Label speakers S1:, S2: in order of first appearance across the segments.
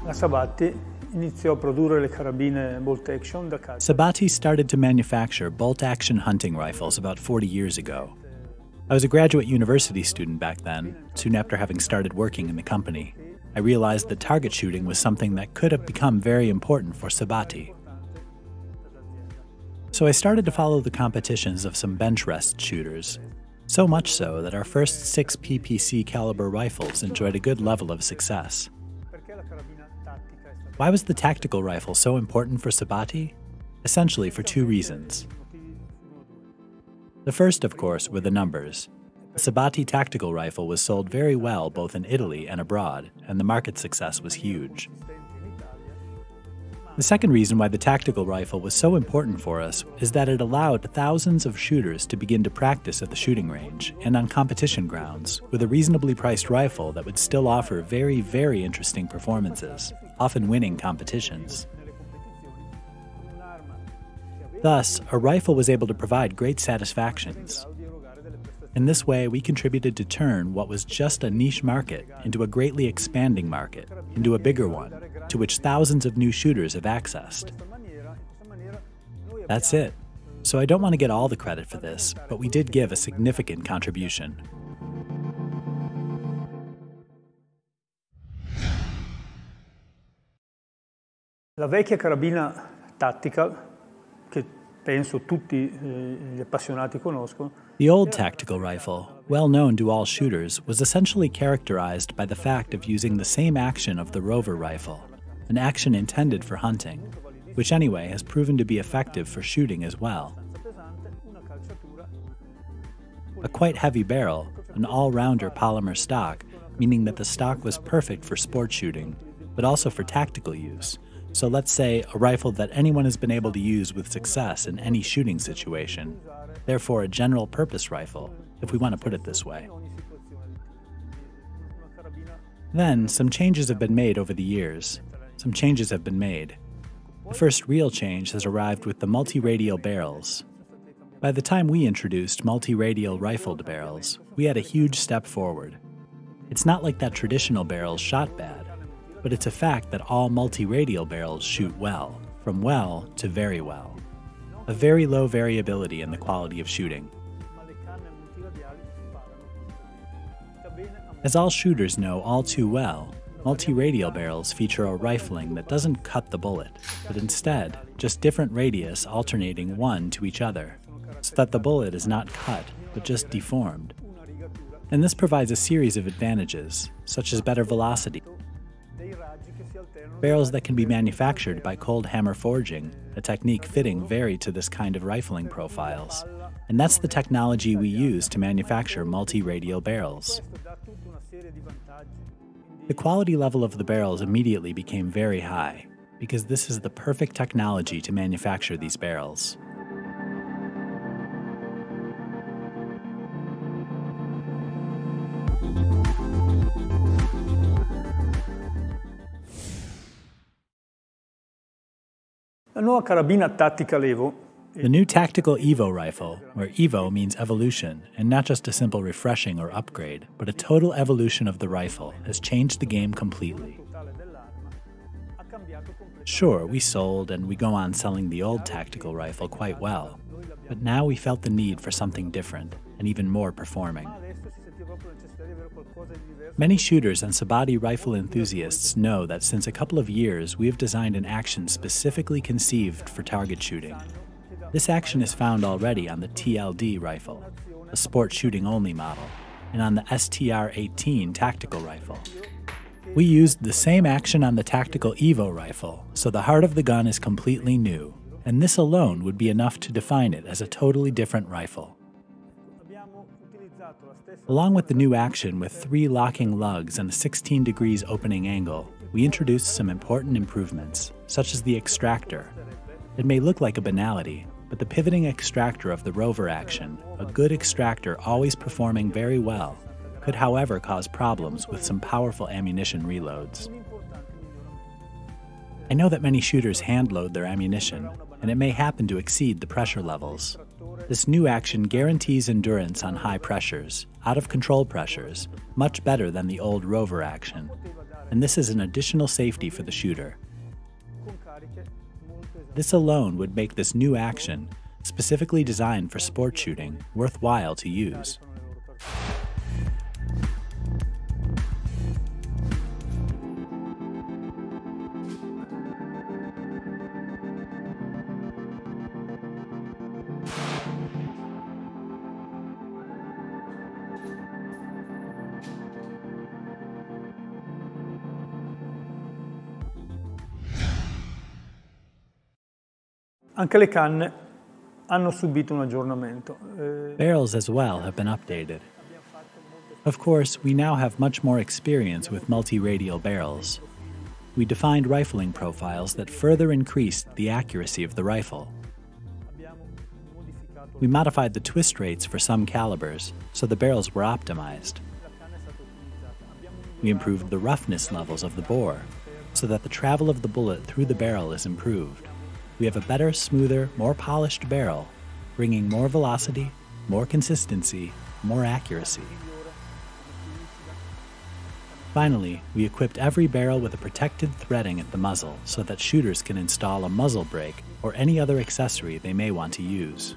S1: La Sabatti iniziò a produrre le carabine bolt action da caso.
S2: Sabatti started to manufacture bolt-action hunting rifles about 40 years ago. I was a graduate university student back then, soon after having started working in the company. I realized that target shooting was something that could have become very important for Sabatti. So I started to follow the competitions of some bench rest shooters, so much so that our first 6 PPC caliber rifles enjoyed a good level of success. Why was the tactical rifle so important for Sabatti? Essentially for 2 reasons. The first, of course, were the numbers. The Sabatti Tactical rifle was sold very well both in Italy and abroad, and the market success was huge. The second reason why the tactical rifle was so important for us is that it allowed thousands of shooters to begin to practice at the shooting range and on competition grounds with a reasonably priced rifle that would still offer very, very interesting performances, often winning competitions. Thus, a rifle was able to provide great satisfactions. In this way, we contributed to turn what was just a niche market into a greatly expanding market, into a bigger one, to which thousands of new shooters have accessed. That's it. So I don't want to get all the credit for this, but we did give a significant contribution.
S1: La vecchia carabina Tactical, che penso tutti gli appassionati conoscono.
S2: The old tactical rifle, well known to all shooters, was essentially characterized by the fact of using the same action of the rover rifle, an action intended for hunting, which anyway has proven to be effective for shooting as well. A quite heavy barrel, an all-rounder polymer stock, meaning that the stock was perfect for sport shooting, but also for tactical use. So let's say a rifle that anyone has been able to use with success in any shooting situation, therefore a general-purpose rifle, if we want to put it this way. Then, some changes have been made over the years. The first real change has arrived with the multi-radial barrels. By the time we introduced multi-radial rifled barrels, we had a huge step forward. It's not like that traditional barrels shot bad, but it's a fact that all multi-radial barrels shoot well, from well to very well. A very low variability in the quality of shooting. As all shooters know all too well, multi-radial barrels feature a rifling that doesn't cut the bullet, but instead, just different radius alternating one to each other, so that the bullet is not cut, but just deformed. And this provides a series of advantages, such as better velocity, barrels that can be manufactured by cold hammer forging, a technique fitting very to this kind of rifling profiles. And that's the technology we use to manufacture multi-radial barrels. The quality level of the barrels immediately became very high, because this is the perfect technology to manufacture these barrels.
S1: La nuova carabina Tactical EVO.
S2: The new Tactical EVO rifle, where EVO means evolution, and not just a simple refreshing or upgrade, but a total evolution of the rifle, has changed the game completely. Sure, we sold and we go on selling the old tactical rifle quite well, but now we felt the need for something different and even more performing. Many shooters and Sabatti rifle enthusiasts know that since a couple of years we have designed an action specifically conceived for target shooting. This action is found already on the TLD rifle, a sport shooting only model, and on the STR-18 tactical rifle. We used the same action on the Tactical EVO rifle, so the heart of the gun is completely new, and this alone would be enough to define it as a totally different rifle. Along with the new action with 3 locking lugs and a 16 degrees opening angle, we introduced some important improvements, such as the extractor. It may look like a banality, but the pivoting extractor of the rover action, a good extractor always performing very well, could however cause problems with some powerful ammunition reloads. I know that many shooters hand-load their ammunition, and it may happen to exceed the pressure levels. This new action guarantees endurance on high pressures, out-of-control pressures, much better than the old rover action, and this is an additional safety for the shooter. This alone would make this new action, specifically designed for sport shooting, worthwhile to use.
S1: Anche le canne hanno subito un aggiornamento.
S2: Barrels as well have been updated. Of course, we now have much more experience with multi-radial barrels. We defined rifling profiles that further increased the accuracy of the rifle. We modified the twist rates for some calibers, so the barrels were optimized. We improved the roughness levels of the bore, so that the travel of the bullet through the barrel is improved. We have a better, smoother, more polished barrel, bringing more velocity, more consistency, more accuracy. Finally, we equipped every barrel with a protected threading at the muzzle so that shooters can install a muzzle brake or any other accessory they may want to use.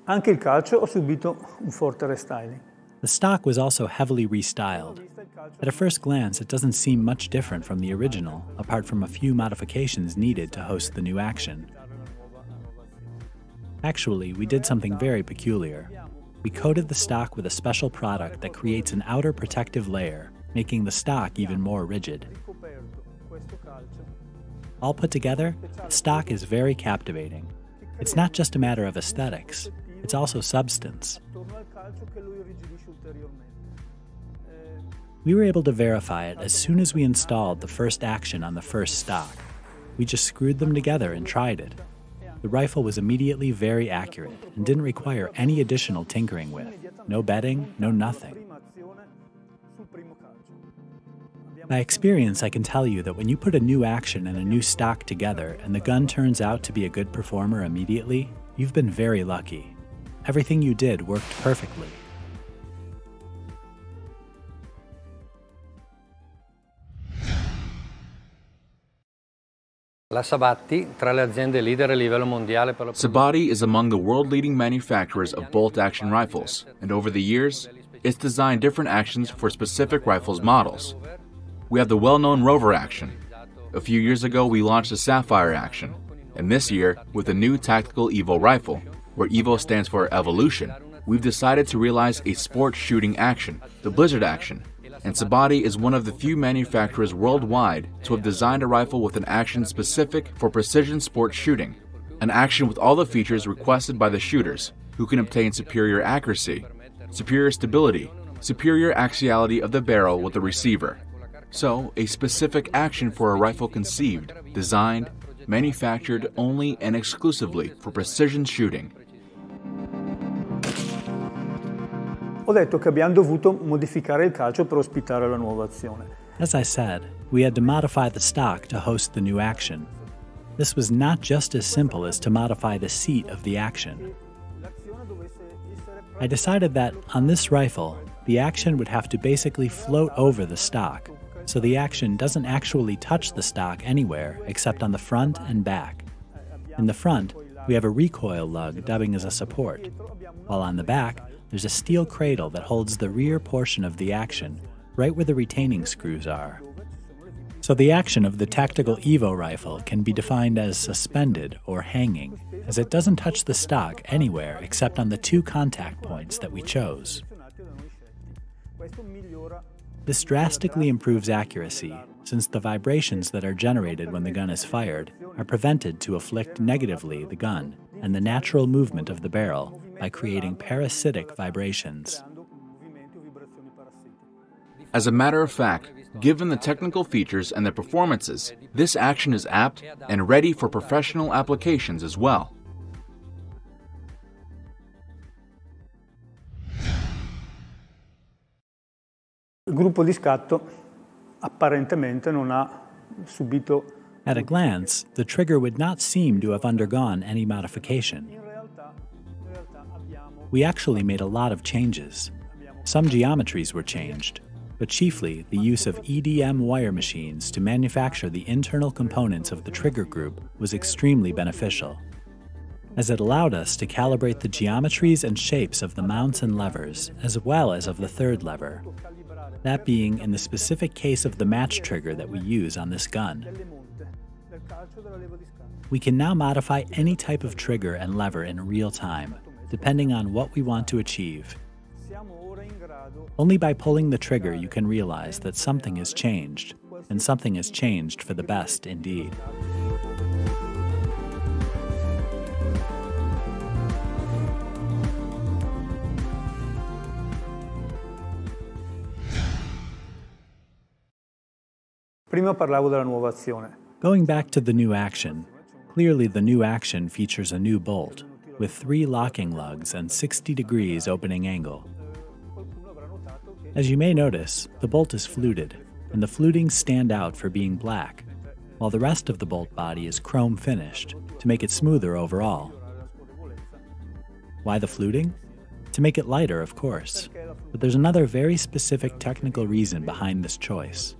S1: Anche il calcio ha subito un forte restyling.
S2: The stock was also heavily restyled. At a first glance, it doesn't seem much different from the original, apart from a few modifications needed to host the new action. Actually, we did something very peculiar. We coated the stock with a special product that creates an outer protective layer, making the stock even more rigid. All put together, the stock is very captivating. It's not just a matter of aesthetics. It's also substance. We were able to verify it as soon as we installed the first action on the first stock. We just screwed them together and tried it. The rifle was immediately very accurate and didn't require any additional tinkering with. No bedding, no nothing. By experience, I can tell you that when you put a new action and a new stock together and the gun turns out to be a good performer immediately, you've been very lucky. Everything you did worked perfectly.
S3: La Sabatti, tra le aziende leader a livello mondiale per la
S4: Sabatti is among the world-leading manufacturers of bolt-action rifles, and over the years, it's designed different actions for specific rifles models. We have the well-known Rover action. A few years ago, we launched the Sapphire action, and this year, with the new Tactical EVO rifle, where EVO stands for Evolution, we've decided to realize a sport shooting action, the Blizzard action. And Sabatti is one of the few manufacturers worldwide to have designed a rifle with an action specific for precision sport shooting, an action with all the features requested by the shooters, who can obtain superior accuracy, superior stability, superior axiality of the barrel with the receiver. So, a specific action for a rifle conceived, designed, manufactured only and exclusively for precision shooting.
S1: Ho detto che abbiamo dovuto modificare il calcio per ospitare la nuova azione.
S2: As I said, we had to modify the stock to host the new action. This was not just as simple as to modify the seat of the action. I decided that, on this rifle, the action would have to basically float over the stock, so the action doesn't actually touch the stock anywhere except on the front and back. In the front, we have a recoil lug dubbing as a support, while on the back, there's a steel cradle that holds the rear portion of the action, right where the retaining screws are. So the action of the Tactical EVO rifle can be defined as suspended or hanging, as it doesn't touch the stock anywhere except on the 2 contact points that we chose. This drastically improves accuracy, since the vibrations that are generated when the gun is fired are prevented to afflict negatively the gun and the natural movement of the barrel by creating parasitic vibrations.
S4: As a matter of fact, given the technical features and the performances, this action is apt and ready for professional applications as well.
S1: Il gruppo di scatto apparentemente non ha subito.
S2: At a glance, the trigger would not seem to have undergone any modification. We actually made a lot of changes. Some geometries were changed, but chiefly the use of EDM wire machines to manufacture the internal components of the trigger group was extremely beneficial, as it allowed us to calibrate the geometries and shapes of the mounts and levers, as well as of the third lever, that being in the specific case of the match trigger that we use on this gun. We can now modify any type of trigger and lever in real time, depending on what we want to achieve. Only by pulling the trigger you can realize that something has changed, and something has changed for the best indeed.
S1: Prima parlavo della nuova azione.
S2: Going back to the new action, clearly the new action features a new bolt, with 3 locking lugs and 60 degrees opening angle. As you may notice, the bolt is fluted, and the flutings stand out for being black, while the rest of the bolt body is chrome finished to make it smoother overall. Why the fluting? To make it lighter, of course, but there's another very specific technical reason behind this choice.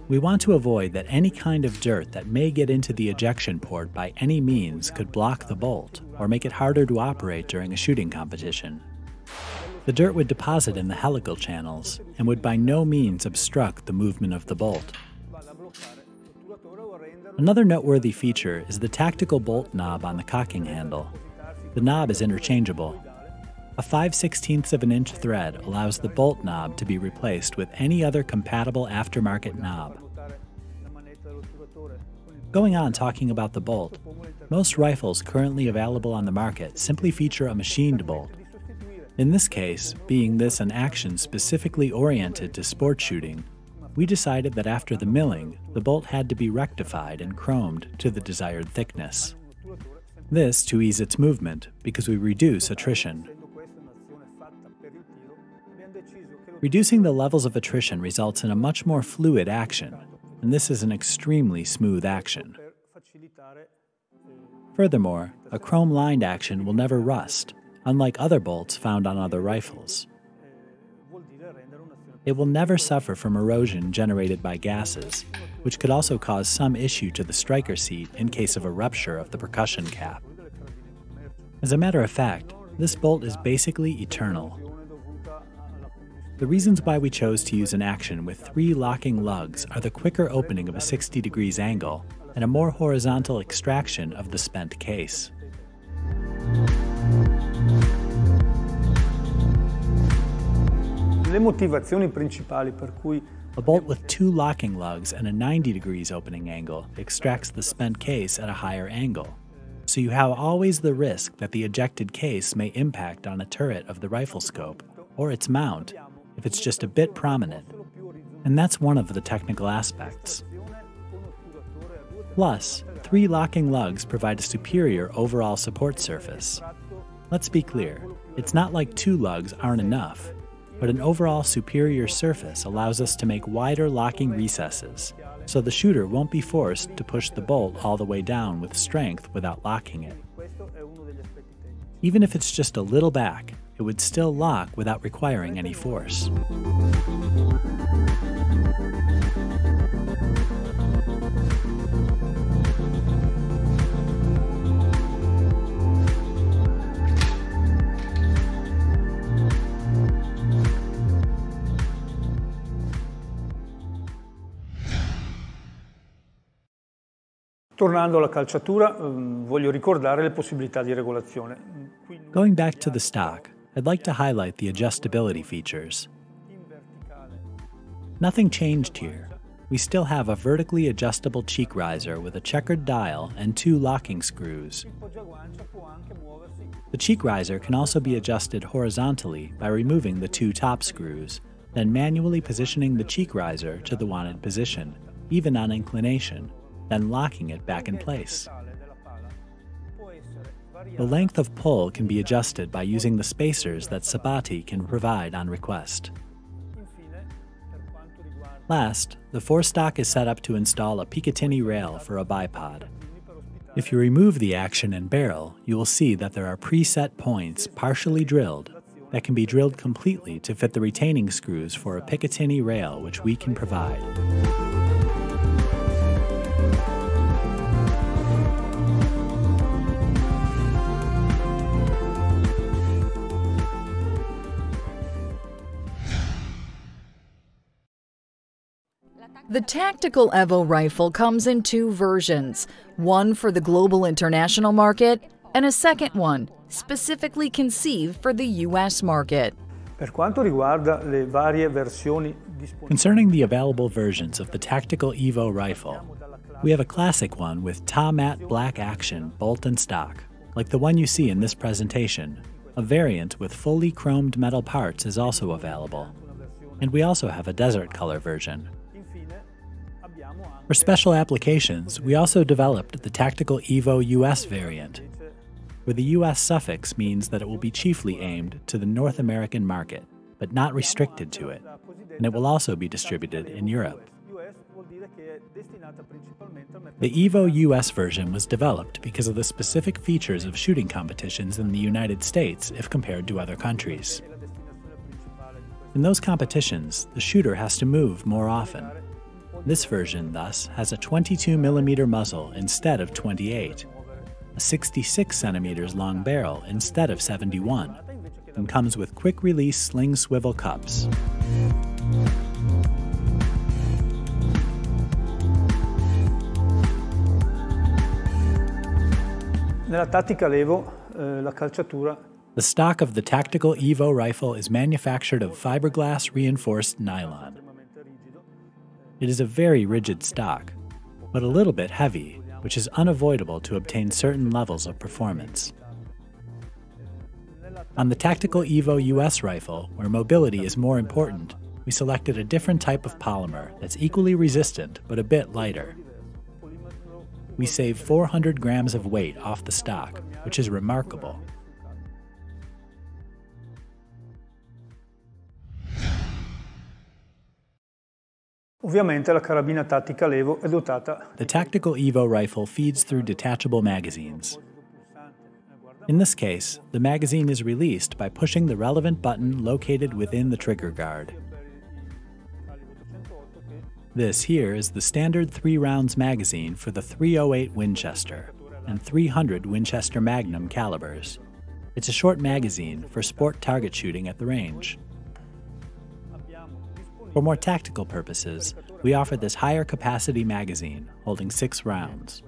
S2: We want to avoid that any kind of dirt that may get into the ejection port by any means could block the bolt or make it harder to operate during a shooting competition. The dirt would deposit in the helical channels and would by no means obstruct the movement of the bolt. Another noteworthy feature is the tactical bolt knob on the cocking handle. The knob is interchangeable. A 5/16 of an inch thread allows the bolt knob to be replaced with any other compatible aftermarket knob. Going on talking about the bolt, most rifles currently available on the market simply feature a machined bolt. In this case, being this an action specifically oriented to sport shooting, we decided that after the milling, the bolt had to be rectified and chromed to the desired thickness. This to ease its movement because we reduce attrition. Reducing the levels of attrition results in a much more fluid action, and this is an extremely smooth action. Furthermore, a chrome-lined action will never rust, unlike other bolts found on other rifles. It will never suffer from erosion generated by gases, which could also cause some issue to the striker seat in case of a rupture of the percussion cap. As a matter of fact, this bolt is basically eternal. The reasons why we chose to use an action with 3 locking lugs are the quicker opening of a 60 degrees angle and a more horizontal extraction of the spent case.
S1: Le motivazioni principali per cui
S2: a bolt with 2 locking lugs and a 90 degrees opening angle extracts the spent case at a higher angle, so you have always the risk that the ejected case may impact on a turret of the rifle scope or its mount if it's just a bit prominent, and that's one of the technical aspects. Plus, 3 locking lugs provide a superior overall support surface. Let's be clear, it's not like 2 lugs aren't enough, but an overall superior surface allows us to make wider locking recesses, so the shooter won't be forced to push the bolt all the way down with strength without locking it. Even if it's just a little back, it would still lock without requiring any force.
S1: Tornando alla calciatura, voglio ricordare le possibilità di regolazione.
S2: Going back to the stock, I'd like to highlight the adjustability features. Nothing changed here. We still have a vertically adjustable cheek riser with a checkered dial and 2 locking screws. The cheek riser can also be adjusted horizontally by removing the 2 top screws, then manually positioning the cheek riser to the wanted position, even on inclination, then locking it back in place. The length of pull can be adjusted by using the spacers that Sabatti can provide on request. Last, the forestock is set up to install a Picatinny rail for a bipod. If you remove the action and barrel, you will see that there are preset points partially drilled that can be drilled completely to fit the retaining screws for a Picatinny rail which we can provide.
S5: The Tactical EVO rifle comes in 2 versions, one for the global international market and a second one, specifically conceived for the US market.
S1: Per quanto riguarda le varie versioni disponibili,
S2: Concerning the available versions of the Tactical EVO rifle, we have a classic one with TA matte black action, bolt and stock, like the one you see in this presentation. A variant with fully chromed metal parts is also available, and we also have a desert color version. For special applications, we also developed the Tactical EVO US variant, where the US suffix means that it will be chiefly aimed to the North American market, but not restricted to it, and it will also be distributed in Europe. The EVO US version was developed because of the specific features of shooting competitions in the United States if compared to other countries. In those competitions, the shooter has to move more often. This version, thus, has a 22mm muzzle instead of 28, a 66 centimeters long barrel instead of 71, and comes with quick-release sling swivel cups.
S1: nella Tactical EVO la calciatura.
S2: The stock of the Tactical EVO rifle is manufactured of fiberglass reinforced nylon. It is a very rigid stock, but a little bit heavy, which is unavoidable to obtain certain levels of performance. On the Tactical EVO US rifle, where mobility is more important, we selected a different type of polymer that's equally resistant but a bit lighter. We save 400 grams of weight off the stock, which is remarkable.
S1: Ovviamente la carabina Tactical EVO è dotata.
S2: The Tactical EVO rifle feeds through detachable magazines. In this case, the magazine is released by pushing the relevant button located within the trigger guard. This here is the standard 3 rounds magazine for the .308 Winchester and .300 Winchester Magnum calibers. It's a short magazine for sport target shooting at the range. For more tactical purposes, we offer this higher capacity magazine holding 6 rounds.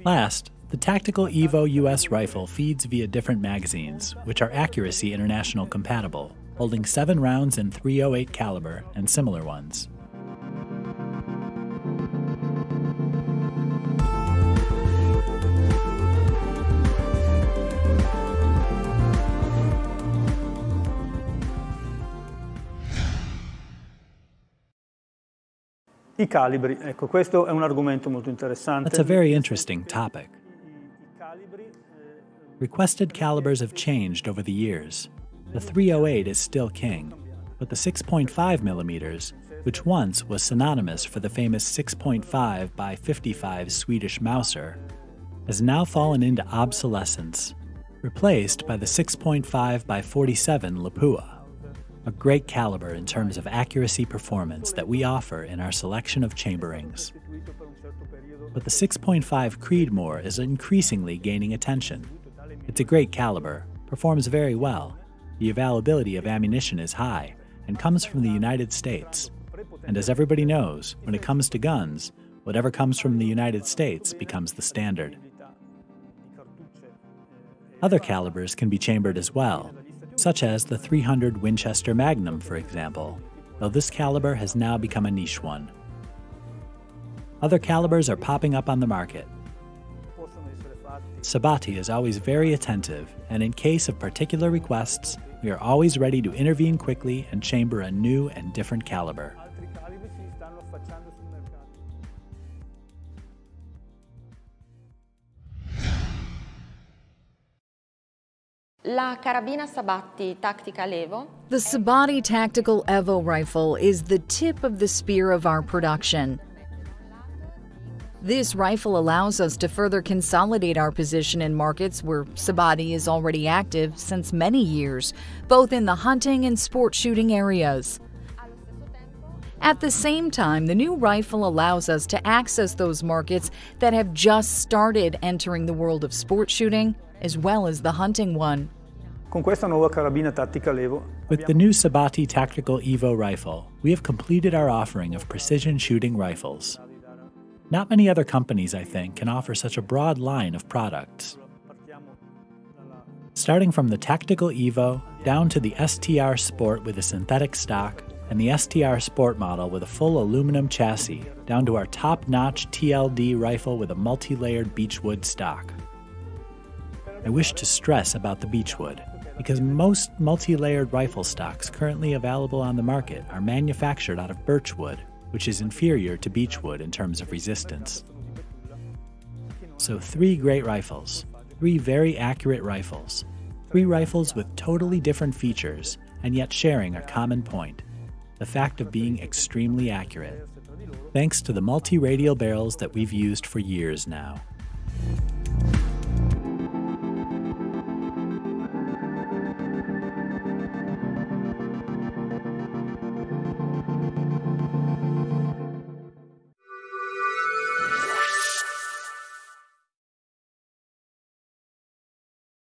S2: Last, the Tactical EVO US rifle feeds via different magazines, which are Accuracy International compatible, holding 7 rounds in .308 caliber and similar ones.
S1: I calibri, ecco, questo è un argomento molto interessante.
S2: That's a very interesting topic. Requested calibers have changed over the years. The .308 is still king, but the 6.5 millimeters, which once was synonymous for the famous 6.5 by 55 Swedish Mauser, has now fallen into obsolescence, replaced by the 6.5 by 47 Lapua, a great caliber in terms of accuracy performance that we offer in our selection of chamberings. But the 6.5 Creedmoor is increasingly gaining attention. It's a great caliber, performs very well, the availability of ammunition is high, and comes from the United States. And as everybody knows, when it comes to guns, Whatever comes from the United States becomes the standard. Other calibers can be chambered as well, such as the .300 Winchester Magnum, for example, though this caliber has now become a niche one. Other calibers are popping up on the market. Sabatti is always very attentive, and in case of particular requests, we are always ready to intervene quickly and chamber a new and different caliber.
S6: La carabina Sabatti Tactical EVO.
S5: The Sabatti Tactical EVO rifle is the tip of the spear of our production. This rifle allows us to further consolidate our position in markets where Sabatti is already active since many years, both in the hunting and sport shooting areas. At the same time, the new rifle allows us to access those markets that have just started entering the world of sport shooting, as well as the hunting one.
S1: Con questa nuova carabina Tactical EVO.
S2: With the new Sabatti Tactical EVO rifle, we have completed our offering of precision shooting rifles. Not many other companies, I think, can offer such a broad line of products. Starting from the Tactical EVO, down to the STR Sport with a synthetic stock, and the STR Sport model with a full aluminum chassis, down to our top-notch TLD rifle with a multi-layered beechwood stock. I wish to stress about the beechwood, because most multi-layered rifle stocks currently available on the market are manufactured out of birchwood, which is inferior to beechwood in terms of resistance. So 3 great rifles, 3 very accurate rifles, 3 rifles with totally different features and yet sharing a common point, the fact of being extremely accurate, thanks to the multi-radial barrels that we've used for years now.